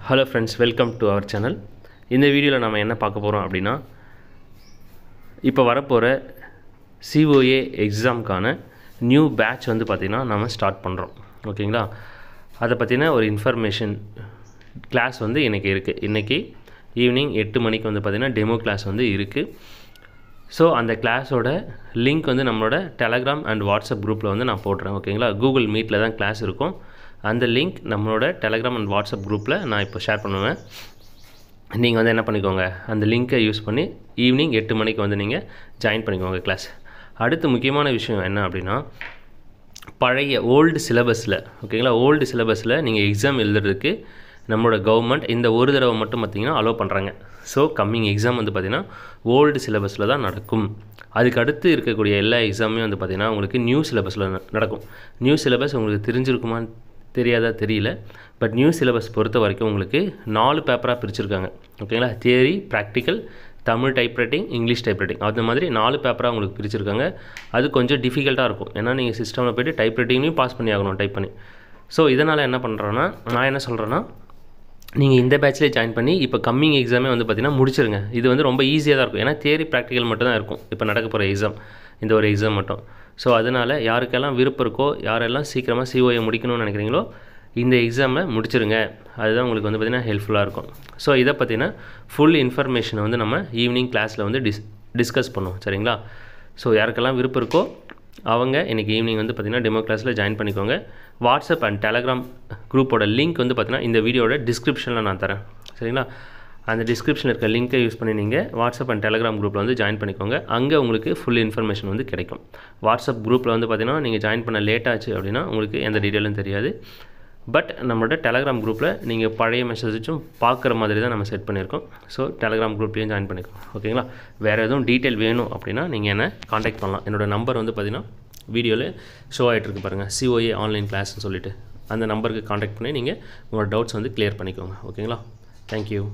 Hello friends, welcome to our channel. இந்த வீடியோல நாம என்ன பார்க்க போறோம் அப்படினா இப்போ வரப்போற COA எக்ஸாம்க்கான நியூ பேட்ச் வந்து பாத்தீங்கன்னா நாம ஸ்டார்ட் பண்றோம். ஓகேங்களா? அத பத்தின ஒரு இன்ஃபர்மேஷன் கிளாஸ் வந்து இன்னைக்கு இருக்கு. இன்னைக்கு ஈவினிங் 8 மணிக்கு வந்து பாத்தீங்கன்னா டெமோ கிளாஸ் வந்து இருக்கு. ஸோ அந்த கிளாஸோட லிங்க் வந்து நம்மளோட Telegram and WhatsApp குரூப்ல வந்து நான் போடுறேன். ஓகேங்களா? Google Meetல தான் கிளாஸ் இருக்கும். அந்த லிங்க் நம்மளோட Telegram and WhatsApp குரூப்ல நான் இப்போ ஷேர் பண்ணுவேன். நீங்க வந்து என்ன பண்ணிக்கோங்க, அந்த லிங்கை யூஸ் பண்ணி ஈவினிங் 8 மணிக்கு வந்து நீங்க ஜாயின் பண்ணிக்கோங்க கிளாஸ். அடுத்து முக்கியமான விஷயம் என்ன அப்படினா பழைய ஓல்ட் சிலபஸ்ல, ஓகேங்களா, ஓல்ட் சிலபஸ்ல நீங்க எக்ஸாம் எழுதுறதுக்கு நம்மளோட கவர்மெண்ட் இந்த ஒரு தடவை மட்டும் பாத்தீங்கன்னா அலோ பண்றாங்க. ஸோ கம்மிங் எக்ஸாம் வந்து பாத்தீங்கன்னா ஓல்ட் சிலபஸ்ல தான் நடக்கும். அதுக்கு அடுத்து இருக்கக்கூடிய எல்லா எக்ஸாமுமே வந்து பாத்தீங்கன்னா உங்களுக்கு நியூ சிலபஸ்ல நடக்கும். நியூ சிலபஸ் உங்களுக்கு தெரிஞ்சிருக்குமா தெரியாதா தெரியல. பட் நியூ சிலபஸ் பொறுத்த வரைக்கும் உங்களுக்கு 4 பேப்பரா பிரிச்சிருக்காங்க. ஓகேங்களா? Theory, practical, Tamil typewriting, English typewriting, அந்த மாதிரி 4 பேப்பரா உங்களுக்கு பிரிச்சிருக்காங்க. அது கொஞ்சம் டிஃபிகல்ட்டா இருக்கும். ஏன்னா நீங்க சிஸ்டம்ல போய்ட்டு டைப்ரைட்டிங்லயும் பாஸ் பண்ணி ஆகணும் டைப் பண்ணி. ஸோ இதனால என்ன பண்றேன்னா நான் என்ன சொல்றேன்னா நீங்க இந்த பேட்ச்லயே ஜாயின் பண்ணி இப்போ கம்மிங் எக்ஸாமே வந்து பாத்தீங்கன்னா முடிச்சிருங்க. இது வந்து ரொம்ப ஈஸியா தான் இருக்கும். ஏன்னா தியரி, பிராக்டிகல் மட்டும் தான் இருக்கும். இப்போ நடக்க போற எக்ஸாம் இந்த ஒரு எக்ஸாம் மட்டும். ஸோ அதனால யாருக்கெல்லாம் விருப்பம் இருக்கோ, யாரெல்லாம் சீக்கிரமா COA முடிக்கணும்னு நினைக்கிறீங்களோ இந்த எக்ஸாமை முடிச்சிருங்க. அதுதான் உங்களுக்கு வந்து பாத்தீங்கன்னா ஹெல்ப்ஃபுல்லா இருக்கும். ஸோ இத பத்தின ஃபுல் இன்ஃபர்மேஷனை வந்து நம்ம ஈவினிங் கிளாஸ்ல வந்து டிஸ்கஸ் பண்ணுவோம். சரிங்களா? ஸோ யாருக்கெல்லாம் விருப்பம் இருக்கோ அவங்க இன்னைக்கு ஈவினிங் வந்து பாத்தீங்கன்னா டெமோ கிளாஸ்ல ஜாயின் பண்ணிக்கோங்க. வாட்ஸ்அப் அண்ட் Telegram குரூப்போட லிங்க் வந்து பாத்தீங்கன்னா இந்த வீடியோட டிஸ்கிரிப்ஷன்ல நான் தரேன். சரிங்களா? அந்த டிஸ்கிரிப்ஷன்ல இருக்க லிங்கை யூஸ் பண்ணி நீங்க வாட்ஸ்அப் அண்ட் Telegram குரூப்ல வந்து ஜாயின் பண்ணிக்கோங்க. அங்க உங்களுக்கு ஃபுல் இன்ஃபர்மேஷன் வந்து கிடைக்கும். வாட்ஸ்அப் குரூப்ல வந்து பாத்தீங்கன்னா நீங்க ஜாயின் பண்ண லேட் ஆச்சு அப்படினா உங்களுக்கு எந்த டீடைலும் தெரியாது. பட் நம்மளோட Telegram குரூப்ல நீங்க பழைய மெசேஜஸும் பார்க்குற மாதிரி தான் நம்ம செட் பண்ணியிருக்கோம். ஸோ Telegram குரூப்லயும் ஜாயின் பண்ணிக்கோங்க. ஓகேங்களா? வேற எதுவும் டீடைல் வேணும் அப்படினா நீங்க என்ன கான்டாக்ட் பண்ணலாம். என்னோட நம்பர் வந்து பாத்தீங்கன்னா வீடியோல ஷோ ஆயிட்டு இருக்கு பாருங்க. COA ஆன்லைன் கிளாஸ்னு சொல்லிட்டு அந்த நம்பருக்கு கான்டாக்ட் பண்ணி நீங்க உங்களோட டவுட்ஸ் வந்து கிளியர் பண்ணிக்கோங்க. ஓகேங்களா? Thank you.